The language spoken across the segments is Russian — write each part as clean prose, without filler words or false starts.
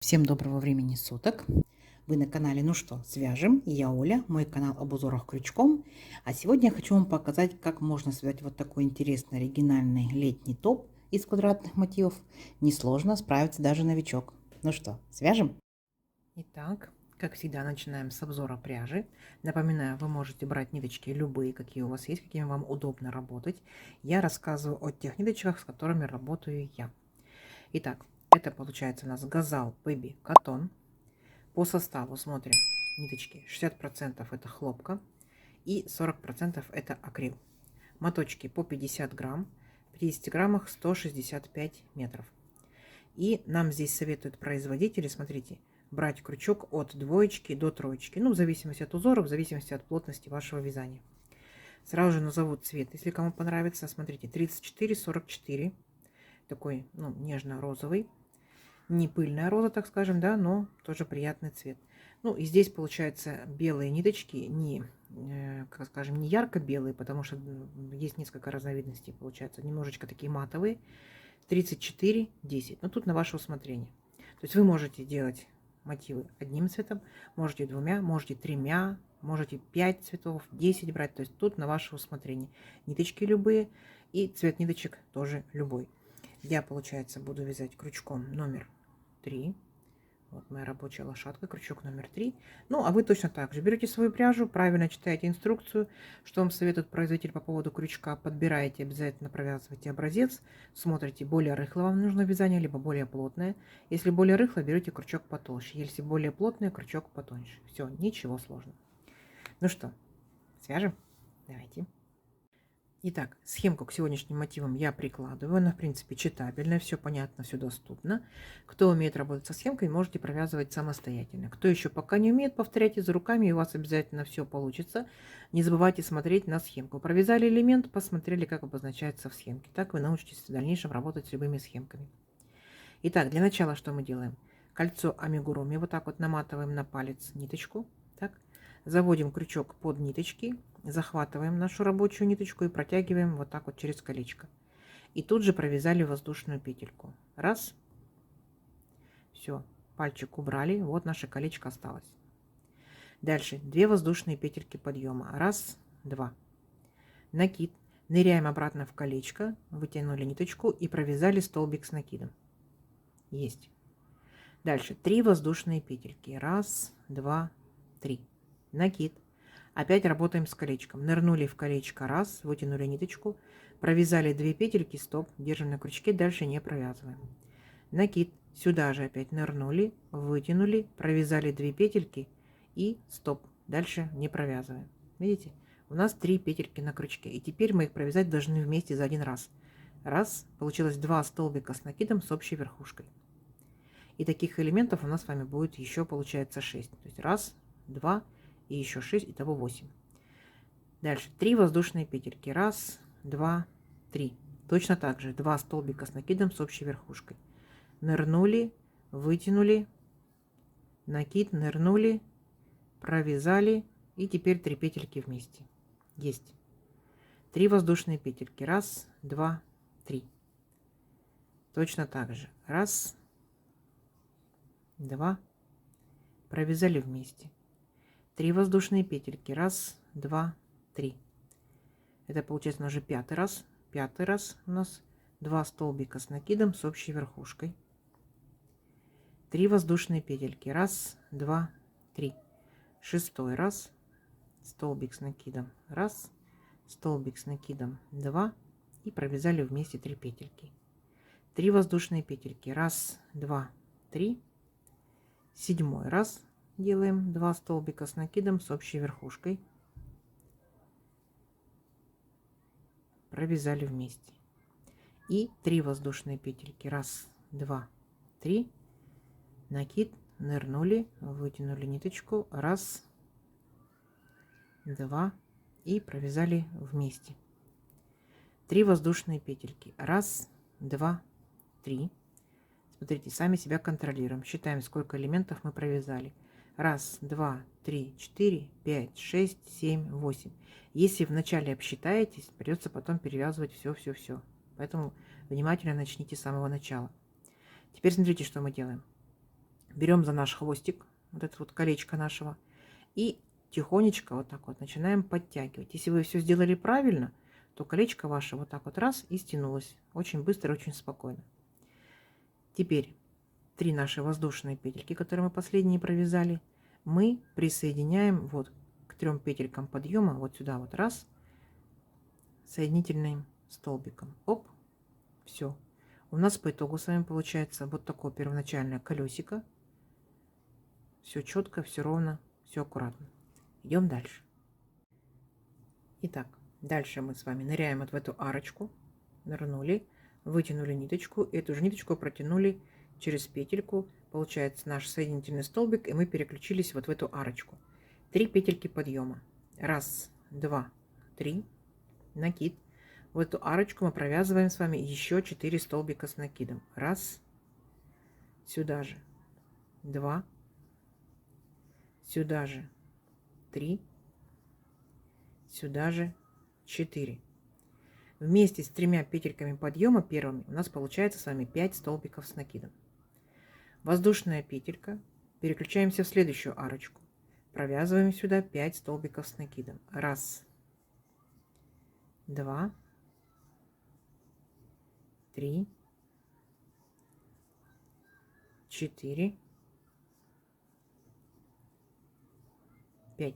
Всем доброго времени суток! Вы на канале «Ну что, свяжем?» И я Оля, мой канал об узорах крючком. А сегодня я хочу вам показать, как можно связать вот такой интересный оригинальный летний топ из квадратных мотивов. Несложно, справится даже новичок. Ну что, свяжем? Итак, как всегда, начинаем с обзора пряжи. Напоминаю, вы можете брать ниточки любые, какие у вас есть, какими вам удобно работать. Я рассказываю о тех ниточках, с которыми работаю я. Итак, это получается у нас Газал Baby Cotton. По составу смотрим ниточки. 60% это хлопка и 40% это акрил. Моточки по 50 грамм. В 50 граммах 165 метров. И нам здесь советуют производители, смотрите, брать крючок от двоечки до троечки. Ну, в зависимости от узора, в зависимости от плотности вашего вязания. Сразу же назову цвет, если кому понравится. Смотрите, 34-44. Такой, ну, нежно-розовый. Не пыльная роза, так скажем, да, но тоже приятный цвет. Ну, и здесь получается белые ниточки, не, как скажем, не ярко-белые, потому что есть несколько разновидностей, получается, немножечко такие матовые. 34-10. Но тут на ваше усмотрение. То есть вы можете делать мотивы одним цветом, можете двумя, можете тремя, можете 5 цветов, 10 брать. То есть тут на ваше усмотрение. Ниточки любые и цвет ниточек тоже любой. Я, получается, буду вязать крючком номер 3. Вот моя рабочая лошадка, крючок номер 3. Ну, а вы точно так же берете свою пряжу, правильно читаете инструкцию, что вам советует производитель по поводу крючка, подбираете, обязательно провязываете образец, смотрите, более рыхлое вам нужно вязание, либо более плотное. Если более рыхлое, берете крючок потолще, если более плотное, крючок потоньше. Все, ничего сложного. Ну что, свяжем? Давайте. Итак, схемку к сегодняшним мотивам я прикладываю. Она, в принципе, читабельная, все понятно, все доступно. Кто умеет работать со схемкой, можете провязывать самостоятельно. Кто еще пока не умеет, повторяйте за руками, и у вас обязательно все получится. Не забывайте смотреть на схемку. Провязали элемент, посмотрели, как обозначается в схемке. Так вы научитесь в дальнейшем работать с любыми схемками. Итак, для начала что мы делаем? Кольцо амигуруми вот так вот наматываем на палец ниточку. Так. Заводим крючок под ниточки, захватываем нашу рабочую ниточку и протягиваем вот так вот через колечко. И тут же провязали воздушную петельку. Раз. Все, пальчик убрали, вот наше колечко осталось. Дальше 2 воздушные петельки подъема. Раз, два. Накид. Ныряем обратно в колечко, вытянули ниточку и провязали столбик с накидом. Есть. Дальше 3 воздушные петельки. Раз, два, три. Накид. Опять работаем с колечком. Нырнули в колечко, раз, вытянули ниточку, провязали 2 петельки, стоп, держим на крючке, дальше не провязываем. Накид. Сюда же опять нырнули, вытянули, провязали 2 петельки и стоп, дальше не провязываем. Видите? У нас 3 петельки на крючке, и теперь мы их провязать должны вместе за один раз. Раз, получилось 2 столбика с накидом с общей верхушкой. И таких элементов у нас с вами будет еще, получается, 6. То есть раз, два и еще 6, итого 8. Дальше 3 воздушные петельки. Раз, два, три. Точно так же 2 столбика с накидом с общей верхушкой. Нырнули, вытянули, накид, нырнули, провязали и теперь 3 петельки вместе. Есть. 3 воздушные петельки. Раз, два, три. Точно так же. Раз, два, провязали вместе. 3 воздушные петельки. Раз, два, три. Это получается уже 5-й раз. 5-й раз у нас 2 столбика с накидом с общей верхушкой. 3 воздушные петельки. Раз, два, три. 6-й раз. Столбик с накидом. Раз. Столбик с накидом. 2. И провязали вместе 3 петельки. 3 воздушные петельки. Раз, два, три. 7-й раз. Делаем 2 столбика с накидом с общей верхушкой. Провязали вместе. И 3 воздушные петельки. Раз, два, три. Накид, нырнули, вытянули ниточку. Раз, два. И провязали вместе. 3 воздушные петельки. Раз, два, три. Смотрите, сами себя контролируем. Считаем, сколько элементов мы провязали. Раз, два, три, 4, 5, 6, 7, 8. Если вначале обсчитаетесь, придется потом перевязывать все. Поэтому внимательно начните с самого начала. Теперь смотрите, что мы делаем. берем за наш хвостик, вот это вот колечко нашего, и тихонечко вот так вот начинаем подтягивать. Если вы все сделали правильно, то колечко ваше вот так вот раз и стянулось. Очень быстро, очень спокойно. Теперь 3 наши воздушные петельки, которые мы последние провязали, мы присоединяем вот к 3 петелькам подъема, вот сюда вот раз, соединительным столбиком. Оп, все. У нас по итогу с вами получается вот такое первоначальное колесико. Все четко, все ровно, все аккуратно. Идем дальше. Итак, дальше мы с вами ныряем вот в эту арочку, нырнули, вытянули ниточку, эту же ниточку протянули через петельку, получается наш соединительный столбик, и мы переключились вот в эту арочку. 3 петельки подъема. Раз, два, три, накид. В эту арочку мы провязываем с вами еще 4 столбика с накидом. Раз, сюда же, два, сюда же, три, сюда же 4. Вместе с 3 петельками подъема первыми у нас получается с вами 5 столбиков с накидом. Воздушная петелька. Переключаемся в следующую арочку. Провязываем сюда 5 столбиков с накидом. Раз, два, три, 4, 5.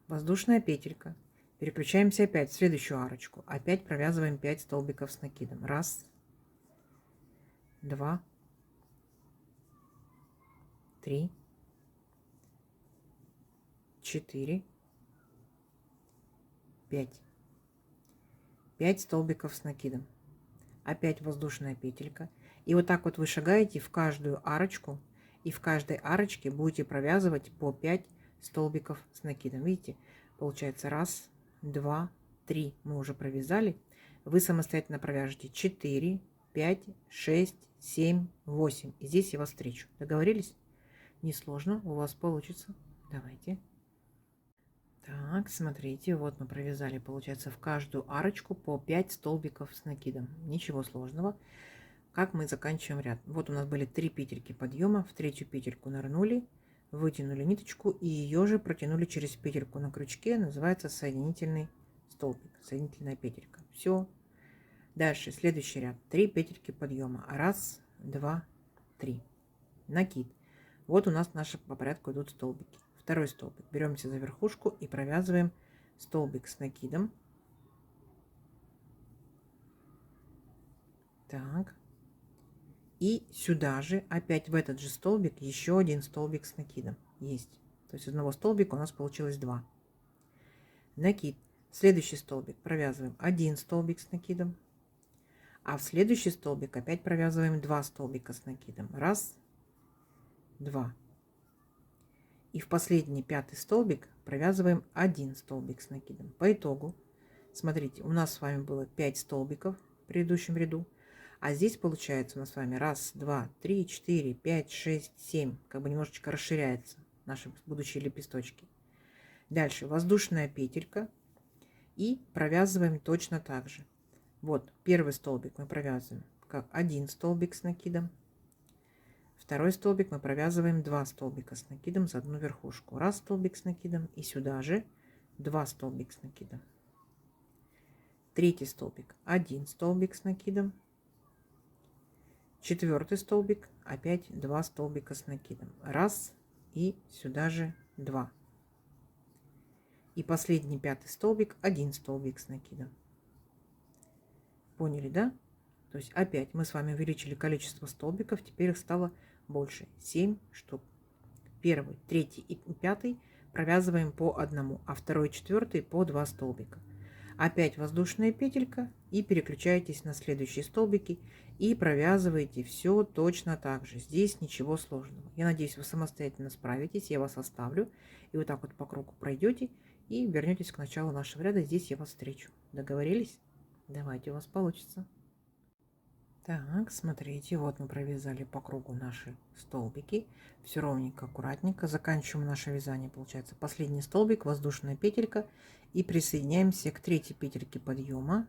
Воздушная петелька. Переключаемся опять в следующую арочку. Опять провязываем 5 столбиков с накидом. Раз, два, три, 4, 5. 5 столбиков с накидом. Опять воздушная петелька. И вот так вот вы шагаете в каждую арочку. И в каждой арочке будете провязывать по 5 столбиков с накидом. Видите, получается раз, два, три мы уже провязали. Вы самостоятельно провяжете 4, 5, 6, 7, 8. И здесь я вас встречу. Договорились? Несложно, у вас получится. Давайте. Так, смотрите, вот мы провязали, получается, в каждую арочку по 5 столбиков с накидом. Ничего сложного. Как мы заканчиваем ряд? Вот у нас были 3 петельки подъема, в третью петельку нырнули, вытянули ниточку и ее же протянули через петельку на крючке, называется соединительный столбик, соединительная петелька. Все. Дальше, следующий ряд, 3 петельки подъема. Раз, два, три. Накид. Вот у нас наши по порядку идут столбики. Второй столбик. Беремся за верхушку и провязываем столбик с накидом. Так. И сюда же, опять в этот же столбик, еще один столбик с накидом. Есть. То есть одного столбика у нас получилось 2. Накид. В следующий столбик провязываем 1 столбик с накидом. А в следующий столбик опять провязываем 2 столбика с накидом. Раз, два. И в последний 5-й столбик провязываем 1 столбик с накидом. По итогу, смотрите, у нас с вами было 5 столбиков в предыдущем ряду. А здесь получается у нас с вами раз, два, три, 4, 5, 6, 7. Как бы немножечко расширяются наши будущие лепесточки. Дальше воздушная петелька. И провязываем точно так же. Вот первый столбик мы провязываем как 1 столбик с накидом. Второй столбик мы провязываем 2 столбика с накидом за одну верхушку. Раз столбик с накидом и сюда же 2 столбика с накидом. Третий столбик 1 столбик с накидом. Четвертый столбик опять 2 столбика с накидом. Раз и сюда же 2. И последний 5-й столбик 1 столбик с накидом. Поняли, да? То есть опять мы с вами увеличили количество столбиков, теперь их стало больше. 7 штук. Первый, третий и 5 провязываем по одному, а второй и 4 по 2 столбика. Опять воздушная петелька и переключаетесь на следующие столбики и провязываете все точно так же. Здесь ничего сложного. Я надеюсь, вы самостоятельно справитесь. Я вас оставлю. И вот так вот по кругу пройдете и вернетесь к началу нашего ряда. Здесь я вас встречу. Договорились? Давайте, у вас получится. Так, смотрите, вот мы провязали по кругу наши столбики. Все ровненько, аккуратненько. Заканчиваем наше вязание. Получается последний столбик, воздушная петелька. И присоединяемся к третьей петельке подъема.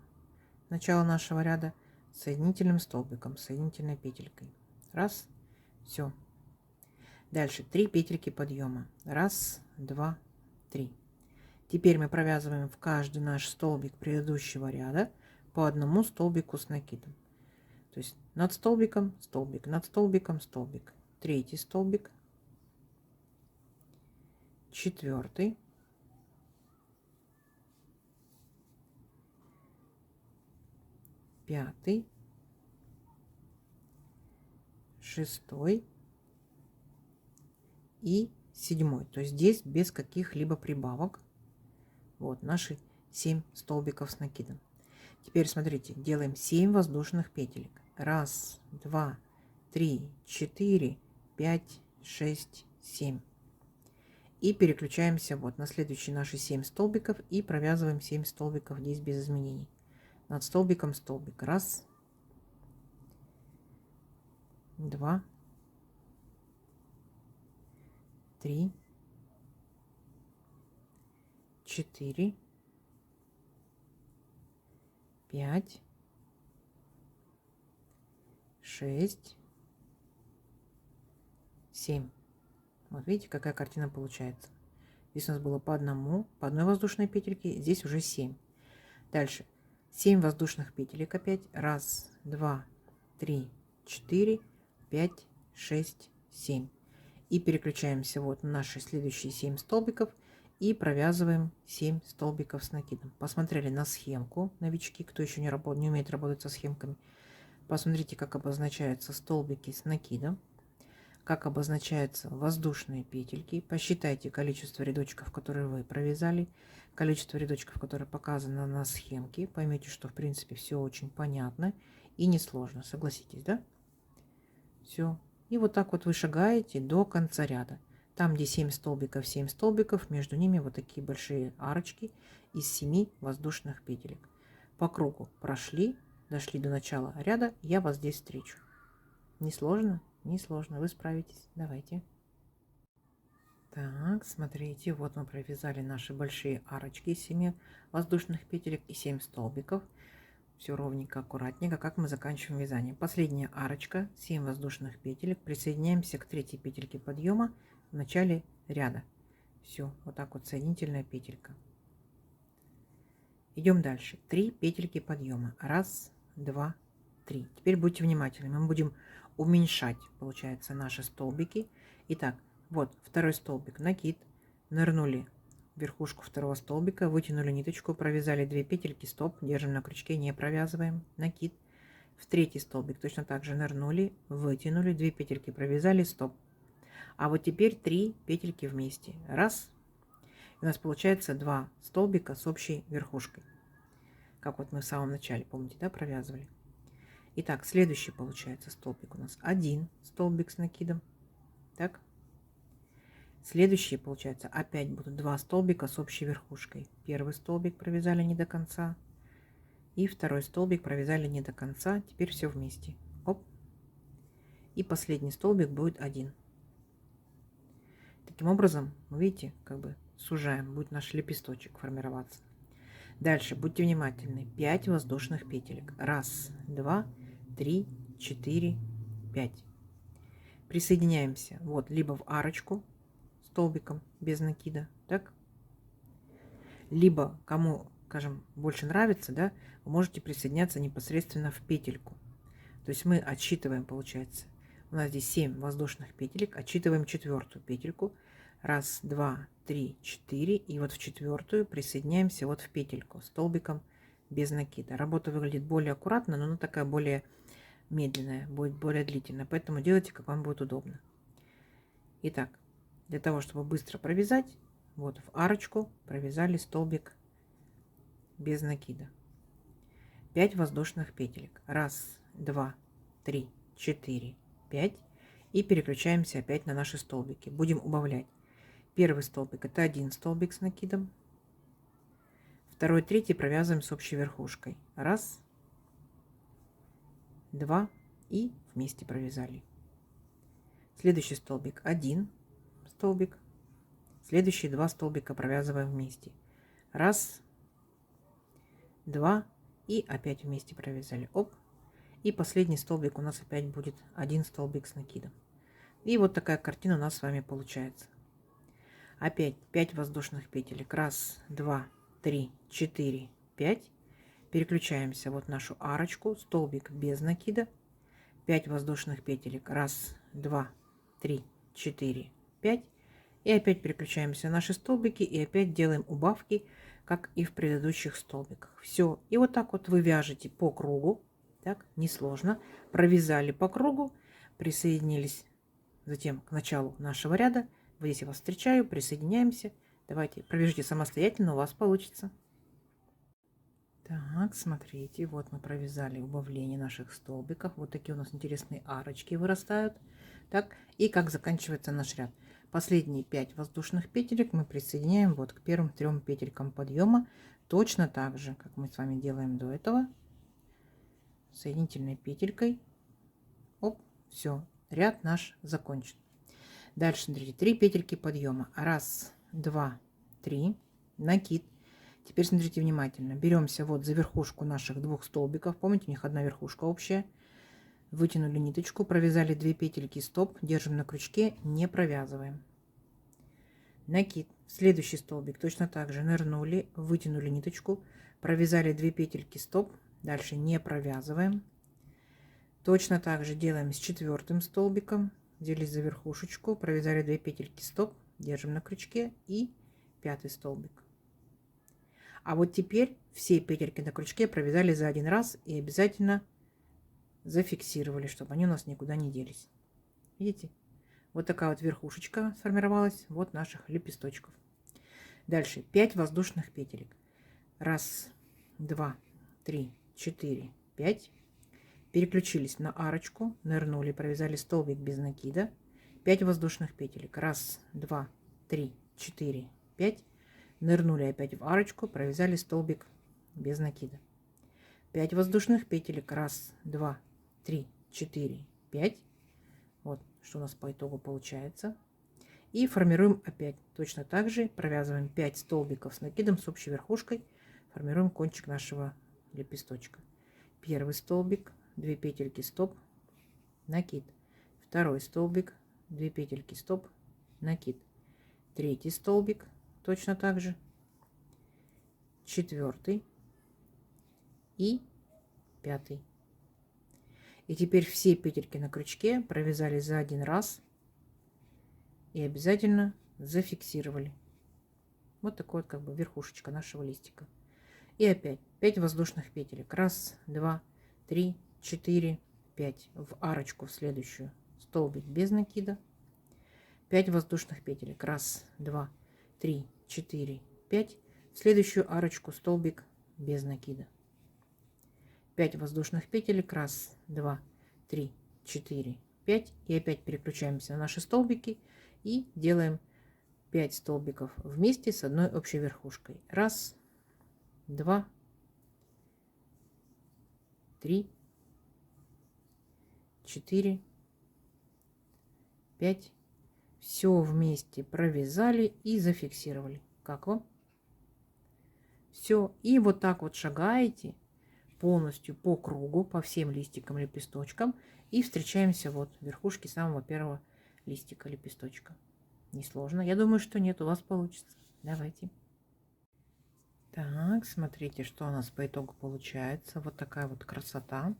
Начало нашего ряда соединительным столбиком, соединительной петелькой. Раз, все. Дальше 3 петельки подъема. Раз, два, три. Теперь мы провязываем в каждый наш столбик предыдущего ряда по одному столбику с накидом. То есть над столбиком столбик, над столбиком столбик. Третий столбик, четвертый, пятый, шестой и седьмой. То есть здесь без каких-либо прибавок. Вот наши 7 столбиков с накидом. Теперь смотрите, делаем 7 воздушных петелек. Раз, два, три, четыре, 5, 6, 7. И переключаемся вот на следующие наши 7 столбиков и провязываем 7 столбиков здесь без изменений. Над столбиком столбик. Раз, два, три, четыре, 5, 6, 7. Вот видите, какая картина получается. Здесь у нас было по одной воздушной петельке, здесь уже 7. Дальше 7 воздушных петелек опять. Раз, два, три, 4, 5, 6, 7. И переключаемся вот на наши следующие 7 столбиков и провязываем 7 столбиков с накидом. Посмотрели на схемку, новички, кто еще не умеет работать со схемками. Посмотрите, как обозначаются столбики с накидом, как обозначаются воздушные петельки. Посчитайте количество рядочков, которые вы провязали, количество рядочков, которые показаны на схемке. Поймете, что в принципе все очень понятно и несложно. Согласитесь, да? Все. И вот так вот вы шагаете до конца ряда. Там, где 7 столбиков, между ними вот такие большие арочки из 7 воздушных петелек. По кругу прошли, дошли до начала ряда, я вас здесь встречу. Несложно? Несложно, вы справитесь. Давайте. Так, смотрите, вот мы провязали наши большие арочки из 7 воздушных петелек и 7 столбиков. Все ровненько, аккуратненько, как мы заканчиваем вязание. Последняя арочка, 7 воздушных петелек. Присоединяемся к третьей петельке подъема в начале ряда. Все, вот так вот соединительная петелька. Идем дальше. 3 петельки подъема. Раз, два, три. Теперь будьте внимательны. Мы будем уменьшать, получается, наши столбики. Итак, вот второй столбик, накид, нырнули в верхушку второго столбика, вытянули ниточку, провязали 2 петельки, стоп, держим на крючке, не провязываем, накид. В третий столбик точно так же нырнули, вытянули, 2 петельки провязали, стоп. А вот теперь 3 петельки вместе. Раз. И у нас получается 2 столбика с общей верхушкой. Как вот мы в самом начале, помните, да, провязывали. Итак, следующий получается столбик у нас 1 столбик с накидом. Так. Следующие, получается, опять будут 2 столбика с общей верхушкой. Первый столбик провязали не до конца. И второй столбик провязали не до конца. Теперь все вместе. Оп. И последний столбик будет 1. Таким образом, вы видите, как бы сужаем, будет наш лепесточек формироваться. Дальше, будьте внимательны. 5 воздушных петелек. Раз, два, три, 4, 5. Присоединяемся вот либо в арочку столбиком без накида, так? Либо, кому, скажем, больше нравится, да, вы можете присоединяться непосредственно в петельку. То есть мы отсчитываем, получается, у нас здесь 7 воздушных петелек, отсчитываем четвертую петельку. Раз, два, три, 4. И вот в четвертую присоединяемся вот в петельку столбиком без накида. Работа выглядит более аккуратно, но она такая более медленная, будет более длительная. Поэтому делайте, как вам будет удобно. Итак, для того, чтобы быстро провязать, вот в арочку провязали столбик без накида. 5 воздушных петелек. Раз, два, три, 4, 5. И переключаемся опять на наши столбики. Будем убавлять. Первый столбик это 1 столбик с накидом. Второй, третий провязываем с общей верхушкой. Раз, два и вместе провязали. Следующий столбик 1 столбик. Следующие 2 столбика провязываем вместе. Раз, два и опять вместе провязали. Оп. И последний столбик у нас опять будет один столбик с накидом. И вот такая картина у нас с вами получается. Опять 5 воздушных петелек. Раз, два, три, четыре, 5. Переключаемся вот в нашу арочку, столбик без накида. 5 воздушных петелек. Раз, два, три, четыре, 5. И опять переключаемся на наши столбики и опять делаем убавки, как и в предыдущих столбиках. Все. И вот так вот вы вяжете по кругу. Так, несложно. Провязали по кругу, присоединились затем к началу нашего ряда. Вот здесь я вас встречаю, присоединяемся. Давайте провяжите самостоятельно, у вас получится. Так, смотрите, вот мы провязали убавление наших столбиков. Вот такие у нас интересные арочки вырастают. Так, и как заканчивается наш ряд. Последние 5 воздушных петелек мы присоединяем вот к первым 3 петелькам подъема. Точно так же, как мы с вами делаем до этого. Соединительной петелькой. Оп, все, ряд наш закончен. Дальше, смотрите, 3 петельки подъема. Раз, два, три. Накид. Теперь смотрите внимательно. Беремся вот за верхушку наших 2 столбиков. Помните, у них одна верхушка общая. Вытянули ниточку, провязали 2 петельки стоп, держим на крючке, не провязываем. Накид. Следующий столбик точно так же нырнули, вытянули ниточку, провязали 2 петельки стоп, дальше не провязываем. Точно так же делаем с 4 столбиком, взялись за верхушечку, провязали 2 петельки стоп, держим на крючке и 5 столбик. А вот теперь все петельки на крючке провязали за один раз и обязательно зафиксировали, чтобы они у нас никуда не делись. Видите? Вот такая вот верхушечка сформировалась вот наших лепесточков. Дальше 5 воздушных петелек. Раз, два, три, четыре, 5. Переключились на арочку, нырнули, провязали столбик без накида. 5 воздушных петелек. Раз, два, три, четыре, 5. Нырнули опять в арочку, провязали столбик без накида. 5 воздушных петелек. Раз, два, три, четыре, 5. Вот что у нас по итогу получается. И формируем опять точно так же. Провязываем 5 столбиков с накидом с общей верхушкой. Формируем кончик нашего лепесточка. Первый столбик, 2 петельки стоп, накид. Второй столбик, 2 петельки стоп, накид. Третий столбик точно так же. Четвертый и 5. И теперь все петельки на крючке провязали за один раз и обязательно зафиксировали. Вот такой вот как бы верхушечка нашего листика. И опять 5 воздушных петелек. Раз, два, три, четыре, 5. В арочку в следующую столбик без накида. 5 воздушных петелек. Раз, два, три, четыре, 5. В следующую арочку столбик без накида. 5 воздушных петелек. Раз, два, три, четыре, 5. И опять переключаемся на наши столбики и делаем 5 столбиков вместе с одной общей верхушкой. Раз, два, три, четыре, 5. Все вместе провязали и зафиксировали. Как вам? Все. И вот так вот шагаете полностью по кругу, по всем листикам, лепесточкам. И встречаемся вот в верхушке самого первого листика, лепесточка. Несложно. Я думаю, что нет, у вас получится. Давайте. Так, смотрите, что у нас по итогу получается. Вот такая вот красота.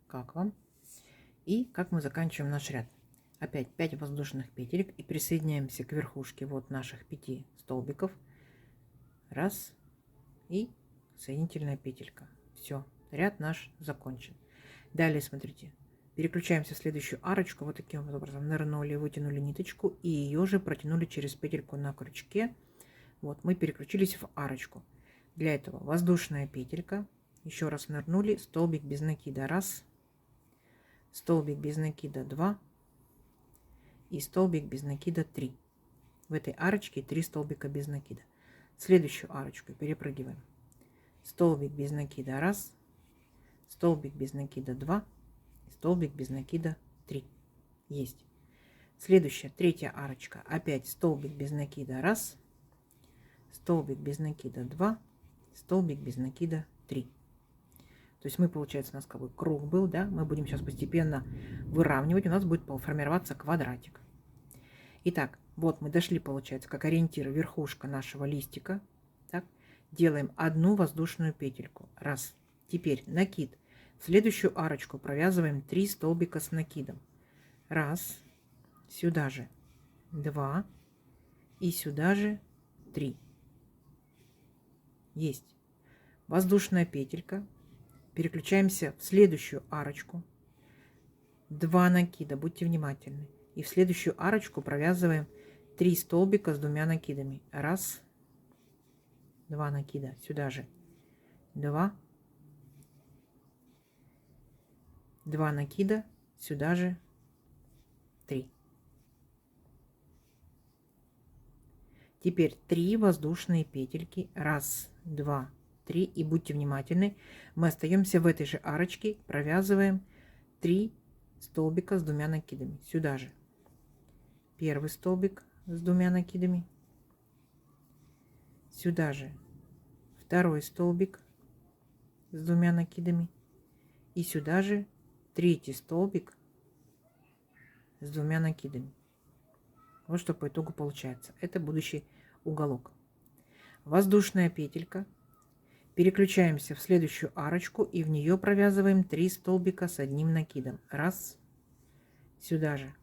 Как вам? И как мы заканчиваем наш ряд. Опять 5 воздушных петелек и присоединяемся к верхушке вот наших 5 столбиков. Раз. И соединительная петелька. Все, ряд наш закончен. Далее, смотрите, переключаемся в следующую арочку. Вот таким вот образом нырнули, вытянули ниточку и ее же протянули через петельку на крючке. Вот мы переключились в арочку. Для этого воздушная петелька. Еще раз нырнули, столбик без накида. Раз. Столбик без накида 2. И столбик без накида 3. В этой арочке 3 столбика без накида. Следующую арочку перепрыгиваем. Столбик без накида 1. Столбик без накида 2. Столбик без накида 3. Есть. Следующая, третья арочка. Опять столбик без накида 1. Столбик без накида 2. Столбик без накида 3. То То есть мы, получается, у нас как бы круг был, да, мы будем сейчас постепенно выравнивать, у нас будет формироваться квадратик. Итак, вот мы дошли, получается, как ориентир, верхушка нашего листика. Так, делаем одну воздушную петельку. Раз. Теперь накид. В следующую арочку провязываем 3 столбика с накидом. Раз. Сюда же 2. И сюда же 3. Есть. Воздушная петелька. Переключаемся в следующую арочку. 2 накида, будьте внимательны. И в следующую арочку провязываем 3 столбика с 2 накидами. Раз, 2 накида, сюда же 2, 2 накида, сюда же 3. Теперь 3 воздушные петельки. Раз, 2, 3. И будьте внимательны, мы остаемся в этой же арочке, провязываем 3 столбика с 2 накидами. Сюда же первый столбик с 2 накидами. Сюда же второй столбик с 2 накидами. И сюда же третий столбик с 2 накидами. Вот что по итогу получается. Это будущий уголок. Воздушная петелька. Переключаемся в следующую арочку и в нее провязываем 3 столбика с 1 накидом. Раз, сюда же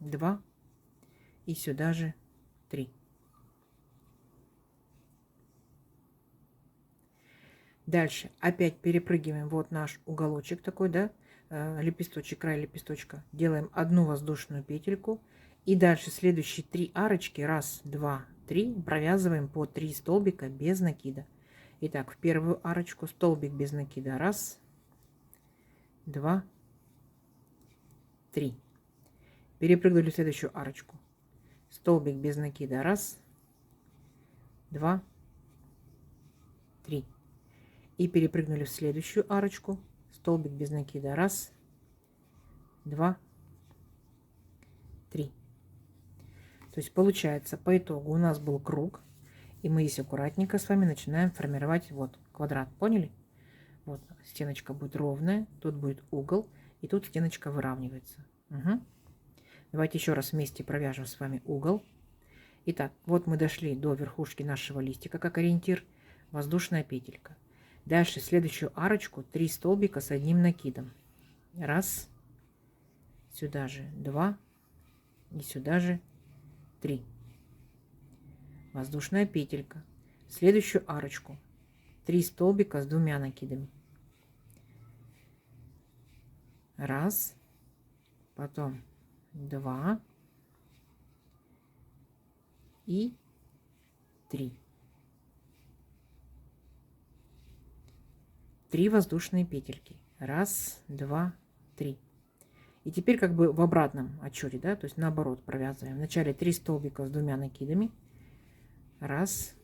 2 и сюда же 3. Дальше опять перепрыгиваем. Вот наш уголочек такой, да, лепесточек, край лепесточка. Делаем одну воздушную петельку. И дальше следующие 3 арочки, раз, 2, 3, провязываем по 3 столбика без накида. Итак, в первую арочку столбик без накида. Раз, 2, 3. Перепрыгнули в следующую арочку. Столбик без накида. Раз, 2, 3. И перепрыгнули в следующую арочку. Столбик без накида. Раз, 2, 3. То есть получается, по итогу у нас был круг. И мы здесь аккуратненько с вами начинаем формировать вот квадрат. Поняли? Вот стеночка будет ровная. Тут будет угол. И тут стеночка выравнивается. Угу. Давайте еще раз вместе провяжем с вами угол. Итак, вот мы дошли до верхушки нашего листика, как ориентир. Воздушная петелька. Дальше следующую арочку 3 столбика с 1 накидом. Раз, сюда же 2 и сюда же 3. Воздушная петелька. Следующую арочку 3 столбика с 2 накидами. Раз, потом 2 и 3. 3 воздушные петельки. Раз, 2, 3. И теперь как бы в обратном отчете, да, то есть наоборот провязываем. Вначале 3 столбика с 2 накидами. Раз,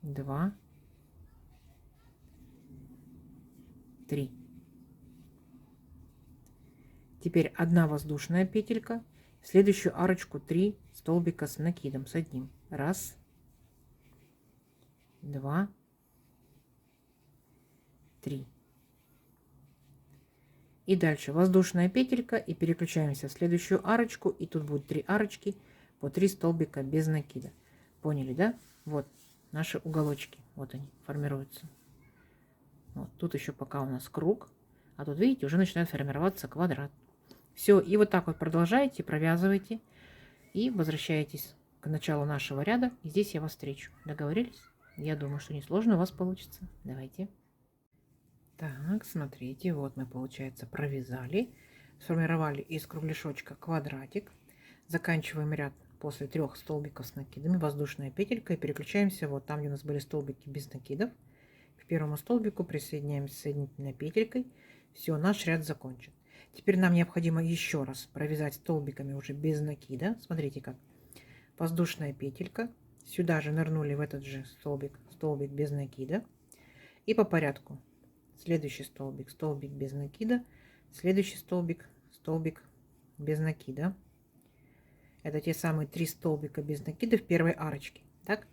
2, 3. Теперь 1 воздушная петелька. В следующую арочку 3 столбика с накидом, с 1. Раз, 2, 3. И дальше воздушная петелька. И переключаемся в следующую арочку. И тут будет 3 арочки по 3 столбика без накида. Поняли, да? Вот наши уголочки. Вот они формируются. Вот тут еще пока у нас круг. А тут, видите, уже начинает формироваться квадрат. Все, и вот так вот продолжаете, провязывайте. И возвращаетесь к началу нашего ряда. И здесь я вас встречу. Договорились? Я думаю, что несложно у вас получится. Давайте. Так, смотрите, вот мы, получается, провязали. Сформировали из кругляшочка квадратик. Заканчиваем ряд после 3 столбиков с накидами. Воздушная петелька. И переключаемся вот там, где у нас были столбики без накидов. К первому столбику присоединяемся соединительной петелькой. Все, наш ряд закончен. Теперь нам необходимо еще раз провязать столбиками уже без накида. Смотрите как. Воздушная петелька. Сюда же нырнули в этот же столбик, столбик без накида. И по порядку. Следующий столбик, столбик без накида. Следующий столбик, столбик без накида. Это те самые 3 столбика без накида в первой арочке. Так?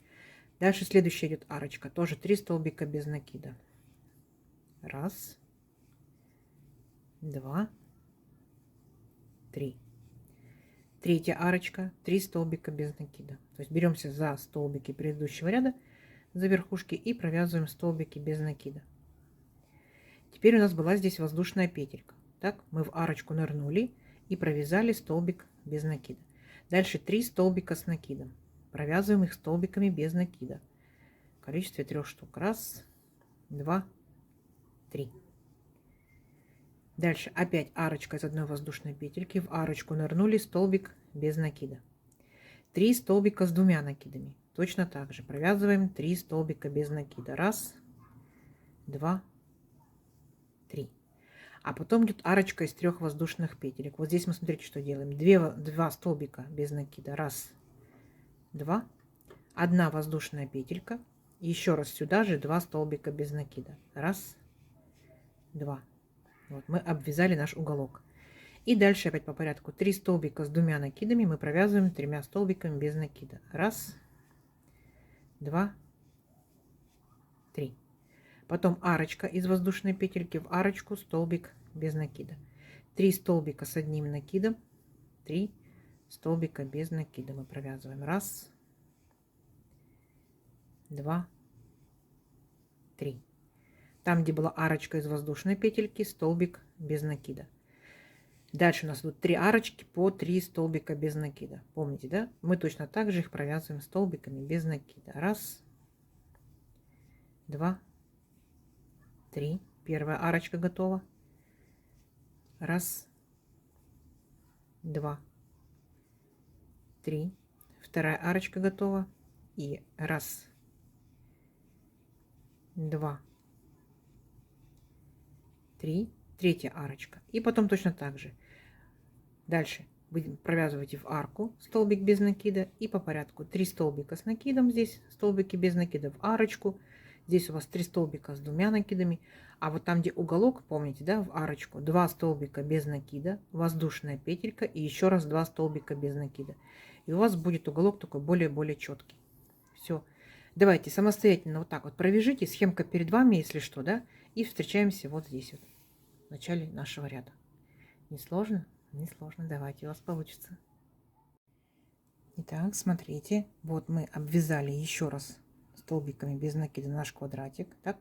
Дальше следующая идет арочка, тоже 3 столбика без накида. Раз, два, три. Третья арочка, 3 столбика без накида. То есть беремся за столбики предыдущего ряда, за верхушки и провязываем столбики без накида. Теперь у нас была здесь воздушная петелька. Так, мы в арочку нырнули и провязали столбик без накида. Дальше 3 столбика с накидом. Провязываем их столбиками без накида. В количестве 3 штук. Раз, два, три. Дальше опять арочка из одной воздушной петельки. В арочку нырнули, столбик без накида. 3 столбика с 2 накидами. Точно так же провязываем 3 столбика без накида. Раз, два, три. А потом идет арочка из 3 воздушных петелек. Вот здесь мы, смотрите, что делаем. 2 столбика без накида. Раз, два. 1 воздушная петелька. И еще раз сюда же 2 столбика без накида. Раз, два. Вот мы обвязали наш уголок. И дальше опять по порядку. 3 столбика с 2 накидами мы провязываем 3 столбиками без накида. Раз, два, три. Потом арочка из воздушной петельки в арочку, столбик без накида. 3 столбика с одним накидом, 3 столбика без накида мы провязываем. Раз, два, три. Там, где была арочка из воздушной петельки, столбик без накида. Дальше у нас идут 3 арочки по 3 столбика без накида. Помните, да? Мы точно так же их провязываем столбиками без накида. Раз, два, три. Первая арочка готова. Раз, два, три. Вторая арочка готова. И раз, два, три. Третья арочка. И потом точно так же. Дальше будем провязывать в арку столбик без накида. И по порядку 3 столбика с накидом. Здесь столбики без накида в арочку. Здесь у вас 3 столбика с 2 накидами. А вот там, где уголок, помните, да, в арочку 2 столбика без накида, воздушная петелька и еще раз 2 столбика без накида. И у вас будет уголок такой более-более четкий. Все. Давайте самостоятельно вот так вот провяжите. Схемка перед вами, если что, да. И встречаемся вот здесь вот, в начале нашего ряда. Не сложно? Не сложно. Давайте, у вас получится. Итак, смотрите. Вот мы обвязали еще раз столбиками без накида наш квадратик. Так,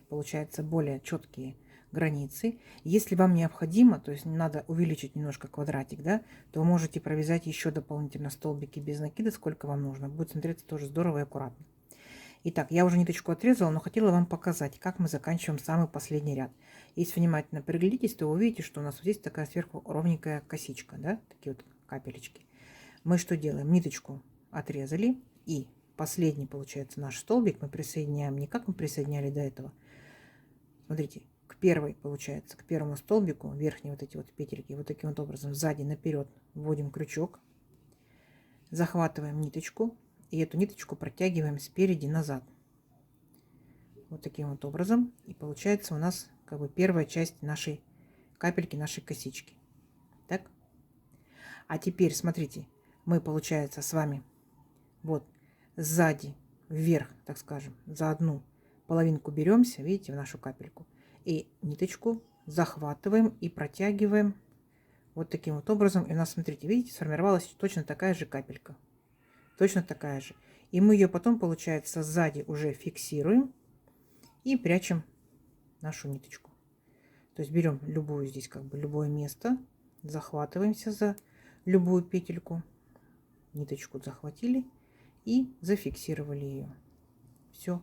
получается более четкие границы. Если вам необходимо, то есть надо увеличить немножко квадратик, да, то вы можете провязать еще дополнительно столбики без накида, сколько вам нужно. Будет смотреться тоже здорово и аккуратно. Итак, я уже ниточку отрезала, но хотела вам показать, как мы заканчиваем самый последний ряд. Если внимательно приглядитесь, то вы увидите, что у нас вот здесь такая сверху ровненькая косичка, да, такие вот капелечки. Мы что делаем? Ниточку отрезали, и последний, получается, наш столбик мы присоединяем не как мы присоединяли до этого. Смотрите, к первой, получается, к первому столбику, верхние вот эти вот петельки, вот таким вот образом сзади наперед вводим крючок, захватываем ниточку, и эту ниточку протягиваем спереди назад. Вот таким вот образом. И получается у нас как бы первая часть нашей капельки, нашей косички. Так. А теперь, смотрите, мы, получается, с вами вот сзади вверх, так скажем, за одну половинку беремся, видите, в нашу капельку. И ниточку захватываем и протягиваем вот таким вот образом. И у нас, смотрите, видите, сформировалась точно такая же капелька. Точно такая же. И мы ее потом, получается, сзади уже фиксируем и прячем нашу ниточку. То есть берем любую здесь, как бы любое место, захватываемся за любую петельку, ниточку захватили и зафиксировали ее. Все.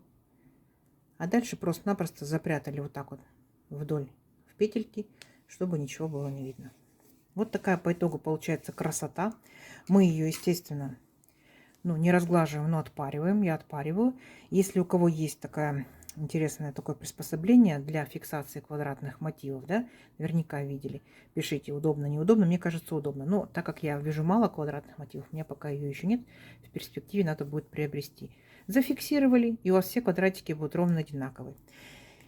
А дальше просто-напросто запрятали вот так вот вдоль в петельки, чтобы ничего было не видно. Вот такая по итогу получается красота. Мы ее, естественно, не разглаживаем, но отпариваем. Я отпариваю. Если у кого есть такое приспособление для фиксации квадратных мотивов, да, наверняка видели. Пишите, удобно, неудобно. Мне кажется, удобно. Но так как я вижу мало квадратных мотивов, у меня пока ее еще нет, в перспективе надо будет приобрести. Зафиксировали, и у вас все квадратики будут ровно одинаковые.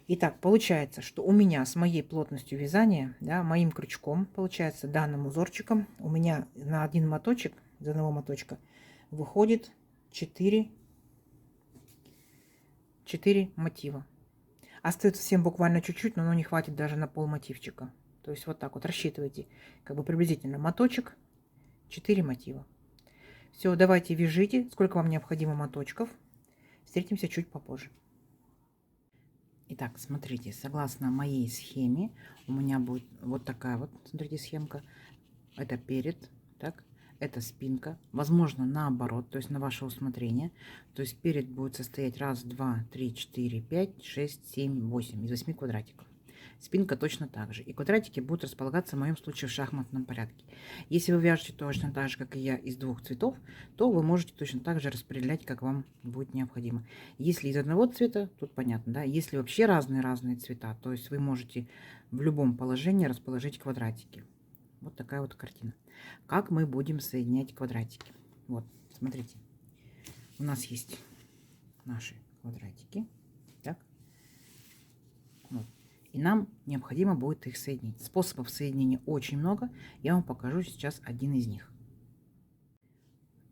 Итак, получается, что у меня с моей плотностью вязания, да, моим крючком, получается, данным узорчиком, у меня на один моточек, из одного моточка, выходит 4 4 мотива. Остается всем буквально чуть-чуть, но оно не хватит даже на пол мотивчика. То есть вот так вот рассчитывайте, как бы приблизительно моточек, 4 мотива. Все, давайте вяжите, сколько вам необходимо моточков. Встретимся чуть попозже. Итак, смотрите, согласно моей схеме, у меня будет вот такая вот, смотрите, схемка. Это перед, так, это спинка. Возможно, наоборот, то есть на ваше усмотрение. То есть перед будет состоять 1, 2, 3, 4, 5, 6, 7, 8 из 8 квадратиков. Спинка точно так же. И квадратики будут располагаться в моем случае в шахматном порядке. Если вы вяжете точно так же, как и я, из 2 цветов, то вы можете точно так же распределять, как вам будет необходимо. Если из одного цвета, тут понятно, да? Если вообще разные цвета, то есть вы можете в любом положении расположить квадратики. Вот такая вот картина. Как мы будем соединять квадратики? Вот, смотрите. У нас есть наши квадратики. Так. Вот. И нам необходимо будет их соединить. Способов соединения очень много. Я вам покажу сейчас один из них.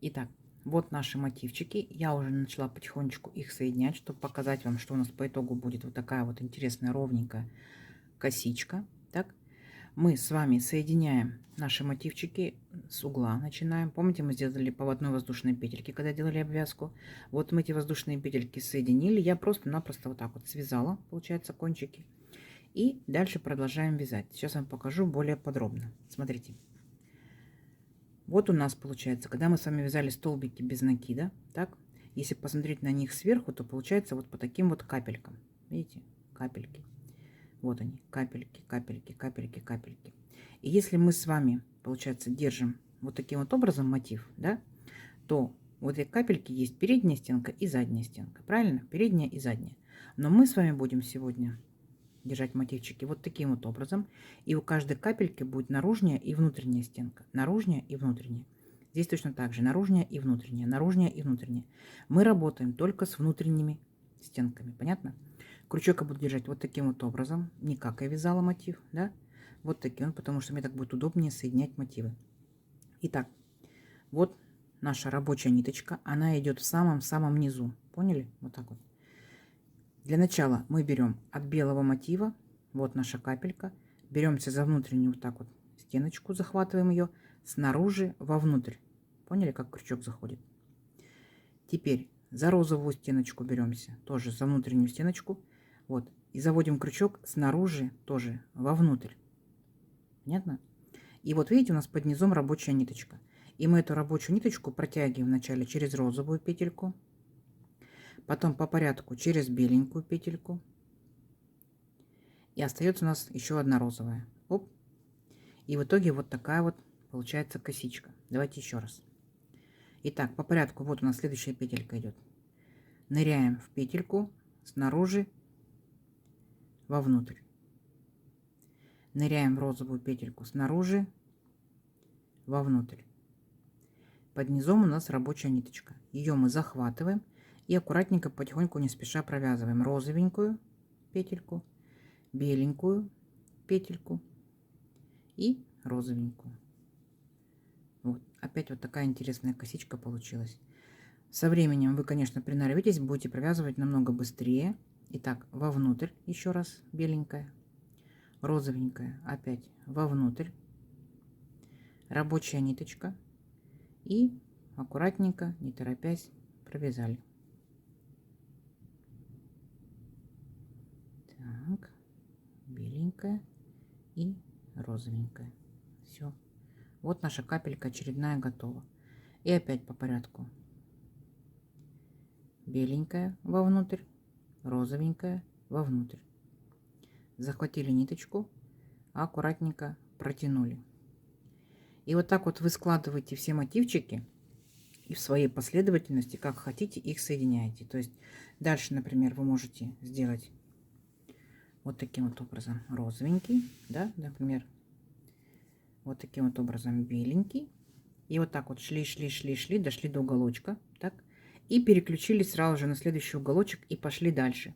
Итак, вот наши мотивчики. Я уже начала потихонечку их соединять, чтобы показать вам, что у нас по итогу будет вот такая вот интересная ровненькая косичка. Так. Мы с вами соединяем наши мотивчики с угла. Начинаем. Помните, мы сделали по одной воздушной петельке, когда делали обвязку. Вот мы эти воздушные петельки соединили. Я просто-напросто вот так вот связала, получается, кончики. И дальше продолжаем вязать. Сейчас вам покажу более подробно. Смотрите. Вот у нас получается, когда мы с вами вязали столбики без накида, так, если посмотреть на них сверху, то получается вот по таким вот капелькам. Видите? Капельки. Вот они, капельки, капельки, капельки, капельки. И если мы с вами, получается, держим вот таким вот образом мотив, да, то вот эти капельки есть передняя стенка и задняя стенка. Правильно? Передняя и задняя. Но мы с вами будем сегодня держать мотивчики вот таким вот образом. И у каждой капельки будет наружная и внутренняя стенка. Наружная и внутренняя. Здесь точно так же. Наружная и внутренняя. Наружная и внутренняя. Мы работаем только с внутренними стенками. Понятно? Крючок я буду держать вот таким вот образом. Не как я вязала мотив. Да? Вот таким. Потому что мне так будет удобнее соединять мотивы. Итак. Вот наша рабочая ниточка. Она идет в самом-самом низу. Поняли? Вот так вот. Для начала мы берем от белого мотива, вот наша капелька, беремся за внутреннюю вот так вот стеночку, захватываем ее снаружи вовнутрь. Поняли, как крючок заходит? Теперь за розовую стеночку беремся, тоже за внутреннюю стеночку, вот, и заводим крючок снаружи тоже вовнутрь. Понятно? И вот видите, у нас под низом рабочая ниточка. И мы эту рабочую ниточку протягиваем вначале через розовую петельку, потом по порядку через беленькую петельку. И остается у нас еще одна розовая. Оп. И в итоге вот такая вот получается косичка. Давайте еще раз. Итак, по порядку вот у нас следующая петелька идет. Ныряем в петельку снаружи вовнутрь. Ныряем в розовую петельку снаружи вовнутрь. Под низом у нас рабочая ниточка. Ее мы захватываем. И аккуратненько, потихоньку, не спеша провязываем розовенькую петельку, беленькую петельку и розовенькую. Вот. Опять вот такая интересная косичка получилась. Со временем вы, конечно, приноровитесь, будете провязывать намного быстрее. Итак, вовнутрь еще раз беленькая, розовенькая, опять вовнутрь, рабочая ниточка и аккуратненько, не торопясь, провязали. Так, беленькая и розовенькая. Все. Вот наша капелька очередная готова. И опять по порядку. Беленькая вовнутрь, розовенькая вовнутрь. Захватили ниточку, аккуратненько протянули. И вот так вот вы складываете все мотивчики и в своей последовательности, как хотите, их соединяете. То есть дальше, например, вы можете сделать вот таким вот образом розовенький, да, например, вот таким вот образом беленький. И вот так вот шли, дошли до уголочка, так, и переключились сразу же на следующий уголочек и пошли дальше.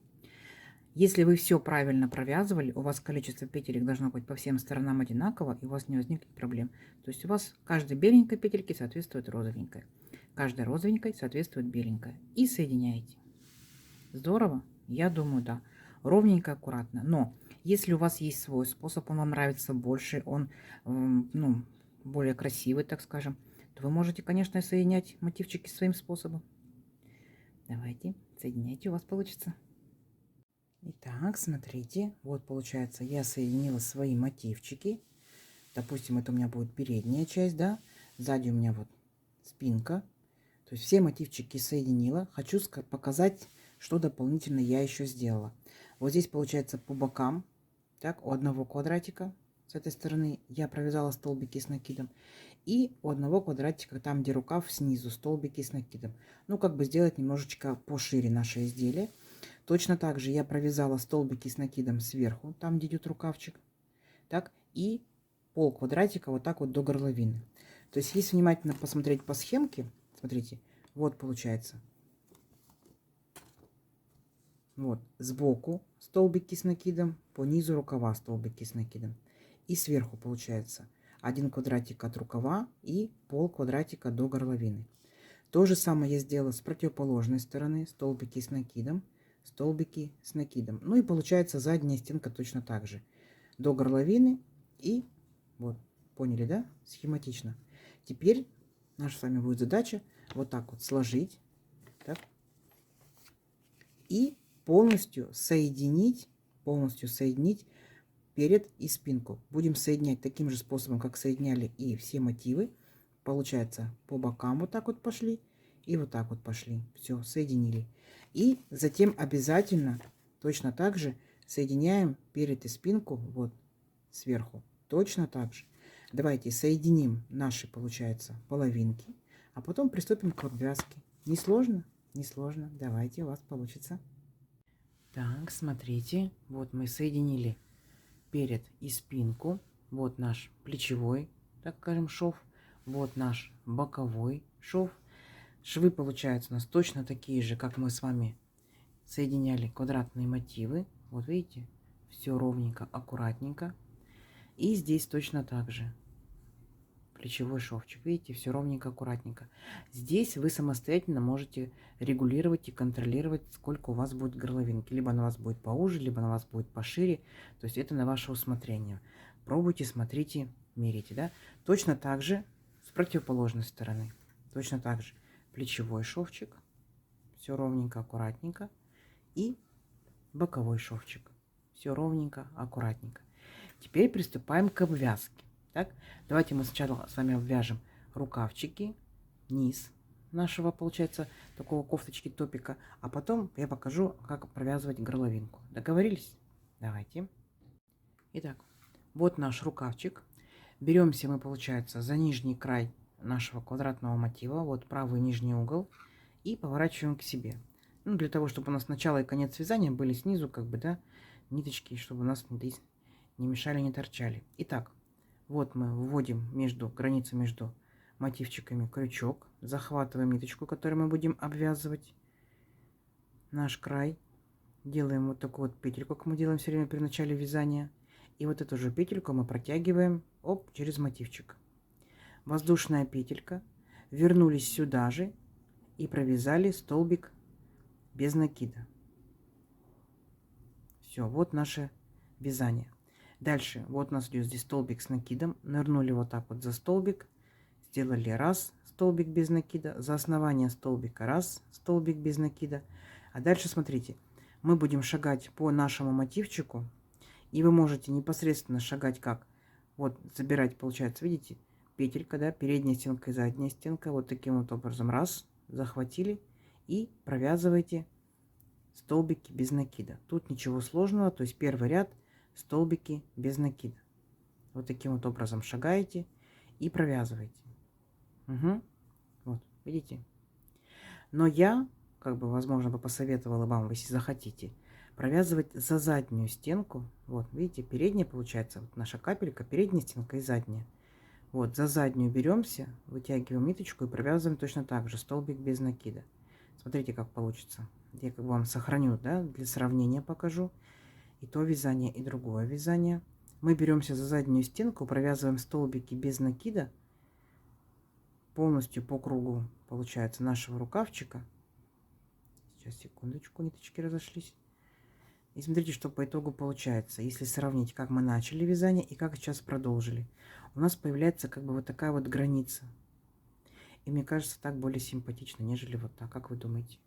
Если вы все правильно провязывали, у вас количество петелек должно быть по всем сторонам одинаково, и у вас не возникнет проблем. То есть у вас каждой беленькой петельке соответствует розовенькая, каждой розовенькой соответствует беленькая. И соединяете. Здорово? Я думаю, да. Ровненько, аккуратно. Но если у вас есть свой способ, он вам нравится больше, он ну, более красивый, так скажем, то вы можете, конечно, соединять мотивчики своим способом. Давайте, соединяйте, у вас получится. Итак, смотрите, вот получается, я соединила свои мотивчики. Допустим, это у меня будет передняя часть, да, сзади у меня вот спинка. То есть все мотивчики соединила. Хочу показать, что дополнительно я еще сделала. Вот здесь получается по бокам, так, у одного квадратика с этой стороны я провязала столбики с накидом. И у одного квадратика, там где рукав, снизу столбики с накидом. Ну, как бы сделать немножечко пошире наше изделие. Точно так же я провязала столбики с накидом сверху, там где идет рукавчик. Так, и пол квадратика вот так вот до горловины. То есть, если внимательно посмотреть по схемке, смотрите, вот получается. Вот, сбоку столбики с накидом, по низу рукава столбики с накидом. И сверху получается один квадратик от рукава и пол квадратика до горловины. То же самое я сделала с противоположной стороны, столбики с накидом, столбики с накидом. Ну и получается задняя стенка точно так же. До горловины и вот, поняли, да? Схематично. Теперь наша с вами будет задача вот так вот сложить, так, и полностью соединить перед и спинку. Будем соединять таким же способом, как соединяли и все мотивы. Получается, по бокам вот так вот пошли и вот так вот пошли. Все, соединили. И затем обязательно точно так же соединяем перед и спинку вот сверху. Точно так же. Давайте соединим наши, получается, половинки, а потом приступим к обвязке. Не сложно? Не сложно. Давайте, у вас получится. Так, смотрите, вот мы соединили перед и спинку. Вот наш плечевой, так скажем, шов. Вот наш боковой шов. Швы получаются у нас точно такие же, как мы с вами соединяли квадратные мотивы. Вот видите, все ровненько, аккуратненько. И здесь точно так же. Плечевой шовчик. Видите, все ровненько, аккуратненько. Здесь вы самостоятельно можете регулировать и контролировать, сколько у вас будет горловинки. Либо она у вас будет поуже, либо она у вас будет пошире. То есть это на ваше усмотрение. Пробуйте, смотрите, мерите. Да? Точно так же с противоположной стороны. Точно так же плечевой шовчик. Все ровненько, аккуратненько. И боковой шовчик. Все ровненько, аккуратненько. Теперь приступаем к обвязке. Так, давайте мы сначала с вами обвяжем рукавчики, низ нашего, получается, такого кофточки топика, а потом я покажу, как провязывать горловинку. Договорились? Давайте. Итак, вот наш рукавчик. Беремся мы, получается, за нижний край нашего квадратного мотива, вот правый нижний угол, и поворачиваем к себе. Ну, для того, чтобы у нас начало и конец вязания были снизу, как бы, да, ниточки, чтобы у нас здесь не мешали, не торчали. Итак, вот мы вводим границу между мотивчиками крючок, захватываем ниточку, которую мы будем обвязывать наш край, делаем вот такую вот петельку, как мы делаем все время при начале вязания, и вот эту же петельку мы протягиваем через мотивчик. Воздушная петелька, вернулись сюда же и провязали столбик без накида. Все, вот наше вязание. Дальше, вот у нас идет здесь столбик с накидом. Нырнули вот так вот за столбик. Сделали раз столбик без накида. За основание столбика раз столбик без накида. А дальше смотрите. Мы будем шагать по нашему мотивчику. И вы можете непосредственно шагать как? Вот забирать, получается, видите? Петелька, да, передняя стенка и задняя стенка. Вот таким вот образом. Раз, захватили. И провязываете столбики без накида. Тут ничего сложного. То есть первый ряд столбики без накида. Вот таким вот образом шагаете и провязываете. Угу. Вот, видите? Но я, как бы, возможно, бы посоветовала вам, если захотите, провязывать за заднюю стенку. Вот, видите, передняя получается, вот наша капелька, передняя стенка и задняя. Вот, за заднюю беремся, вытягиваем ниточку и провязываем точно так же, столбик без накида. Смотрите, как получится. Я как бы вам сохраню, да, для сравнения покажу. И то вязание, и другое вязание. Мы беремся за заднюю стенку, провязываем столбики без накида полностью по кругу, получается, нашего рукавчика. Сейчас, секундочку, ниточки разошлись. И смотрите, что по итогу получается. Если сравнить, как мы начали вязание и как сейчас продолжили. У нас появляется как бы вот такая вот граница. И мне кажется, так более симпатично, нежели вот так. Как вы думаете?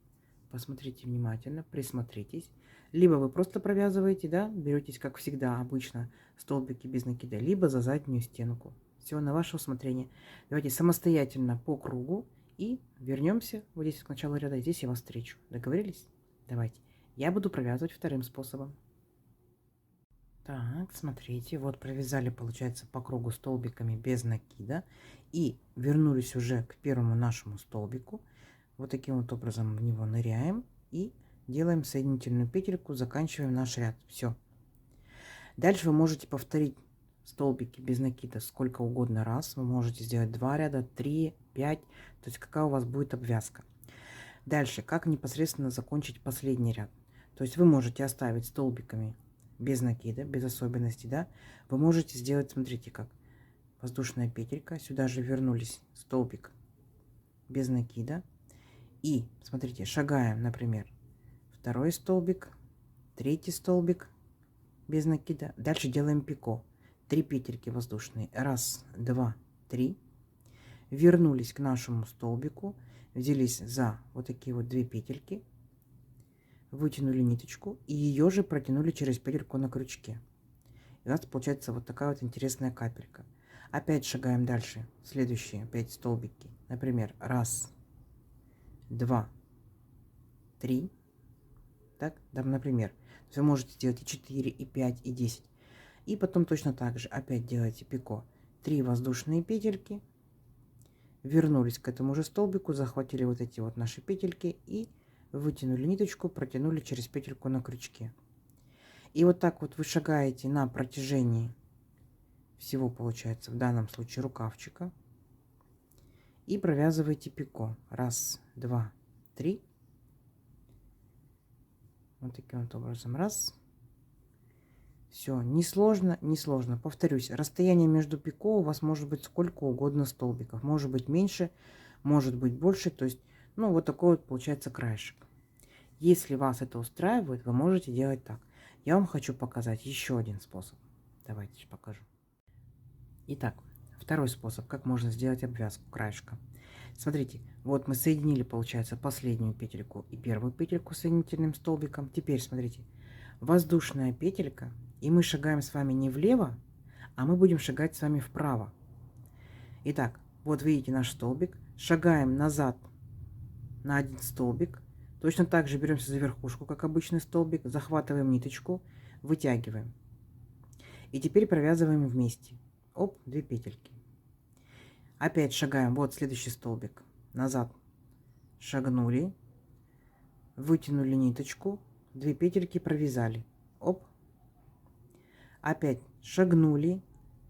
Посмотрите внимательно, присмотритесь. Либо вы просто провязываете, да, беретесь, как всегда, обычно, столбики без накида, либо за заднюю стенку. Все на ваше усмотрение. Давайте самостоятельно по кругу и вернемся вот здесь к началу ряда. Здесь я вас встречу. Договорились? Давайте. Я буду провязывать вторым способом. Так, смотрите, вот провязали, получается, по кругу столбиками без накида. И вернулись уже к первому нашему столбику. Вот таким вот образом в него ныряем и делаем соединительную петельку, заканчиваем наш ряд. Все. Дальше вы можете повторить столбики без накида сколько угодно раз. Вы можете сделать 2 ряда, 3, 5, то есть какая у вас будет обвязка. Дальше, как непосредственно закончить последний ряд. То есть вы можете оставить столбиками без накида, без особенностей, да. Вы можете сделать, смотрите, как воздушная петелька. Сюда же вернулись столбик без накида. И, смотрите, шагаем, например, второй столбик, третий столбик без накида. Дальше делаем пико. 3 петельки воздушные. 1, 2, 3. Вернулись к нашему столбику. Взялись за вот такие вот 2 петельки. Вытянули ниточку. И ее же протянули через петельку на крючке. И у нас получается вот такая вот интересная капелька. Опять шагаем дальше. Следующие 5 столбики. Например, 1, 2, 3. Так, да, например. Вы можете сделать и 4, и 5, и 10. И потом точно так же опять делаете пико. 3 воздушные петельки. Вернулись к этому же столбику, захватили вот эти вот наши петельки и вытянули ниточку, протянули через петельку на крючке. И вот так вот вы шагаете на протяжении всего, получается, в данном случае рукавчика. И провязываете пико. 1, 2, 3. Вот таким вот образом. 1. Все, не сложно, не сложно. Повторюсь, расстояние между пико у вас может быть сколько угодно столбиков. Может быть меньше, может быть больше. То есть, ну, вот такой вот получается краешек. Если вас это устраивает, вы можете делать так. Я вам хочу показать еще один способ. Давайте покажу. Итак, второй способ, как можно сделать обвязку краешка. Смотрите, вот мы соединили, получается, последнюю петельку и первую петельку соединительным столбиком. Теперь, смотрите, воздушная петелька, и мы шагаем с вами не влево, а мы будем шагать с вами вправо. Итак, вот видите наш столбик, шагаем назад на один столбик, точно так же беремся за верхушку, как обычный столбик, захватываем ниточку, вытягиваем. И теперь провязываем вместе. Оп, 2 петельки. Опять шагаем, вот следующий столбик, назад шагнули, вытянули ниточку, 2 петельки провязали, оп, опять шагнули,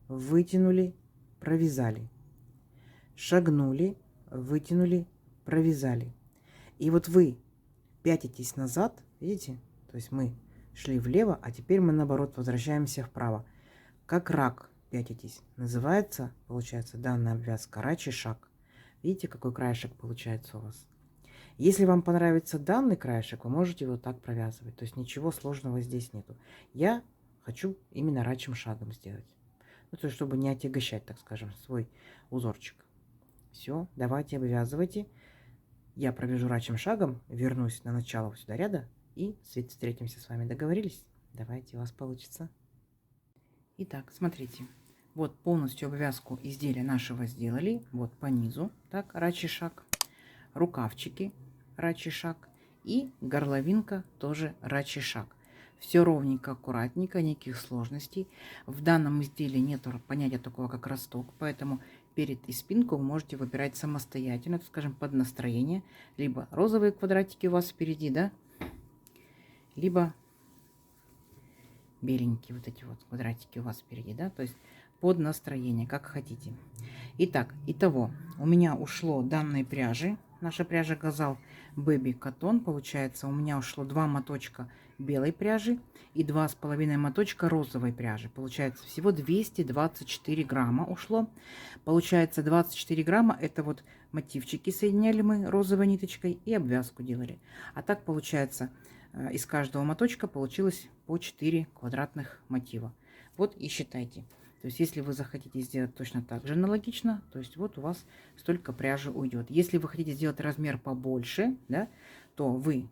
вытянули, провязали, шагнули, вытянули, провязали. И вот вы пятитесь назад, видите, то есть мы шли влево, а теперь мы наоборот возвращаемся вправо, как рак. Пятитесь. Называется, получается, данная обвязка рачий шаг. Видите, какой краешек получается у вас? Если вам понравится данный краешек, вы можете его так провязывать. То есть ничего сложного здесь нету. Я хочу именно рачьим шагом сделать. Ну, то есть, чтобы не отягощать, так скажем, свой узорчик. Все, давайте обвязывайте. Я провяжу рачьим шагом, вернусь на начало сюда ряда и встретимся с вами. Договорились? Давайте, у вас получится. Итак, смотрите. Вот полностью обвязку изделия нашего сделали. Вот по низу, так, рачий шаг. Рукавчики, рачий шаг. И горловинка тоже рачий шаг. Все ровненько, аккуратненько, никаких сложностей. В данном изделии нет понятия такого, как росток, поэтому перед и спинку вы можете выбирать самостоятельно, так скажем, под настроение. Либо розовые квадратики у вас впереди, да, либо беленькие вот эти вот квадратики у вас впереди, да, то есть под настроение, как хотите. Итак, итого у меня ушло данной пряжи наша пряжа Газал Baby Cotton. Получается, у меня ушло 2 моточка белой пряжи и 2,5 моточка розовой пряжи. Получается, всего 224 грамма ушло. Получается, 24 грамма это вот мотивчики соединяли мы розовой ниточкой и обвязку делали. А так получается, из каждого моточка получилось по 4 квадратных мотива. Вот и считайте. То есть, если вы захотите сделать точно так же аналогично, то есть вот у вас столько пряжи уйдет. Если вы хотите сделать размер побольше, да, то вы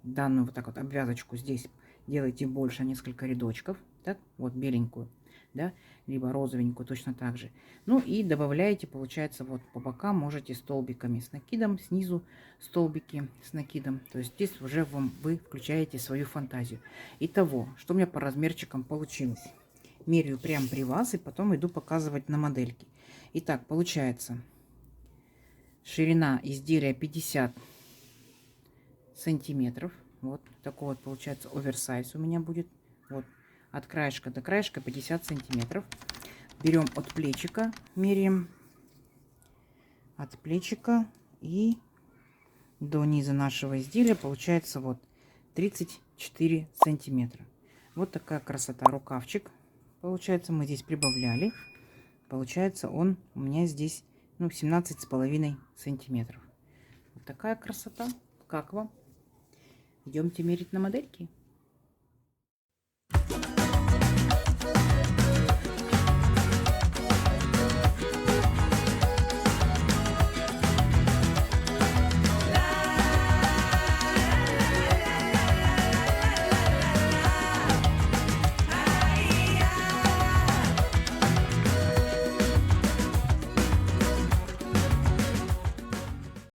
данную вот так вот обвязочку здесь делаете больше, несколько рядочков, так, вот беленькую, да, либо розовенькую точно так же. Ну и добавляете, получается, вот по бокам можете столбиками с накидом, снизу столбики с накидом. То есть здесь уже вы включаете свою фантазию. Итого, что у меня по размерчикам получилось? Меряю прямо при вас и потом иду показывать на модельке. Итак, получается ширина изделия 50 сантиметров. Вот такой вот получается оверсайз у меня будет. Вот от краешка до краешка 50 сантиметров. Берем от плечика, меряем от плечика и до низа нашего изделия получается вот 34 сантиметра. Вот такая красота. Рукавчик. Получается, мы здесь прибавляли. Получается, он у меня здесь 17,5 сантиметров. Вот такая красота. Как вам? Идемте мерить на модельки.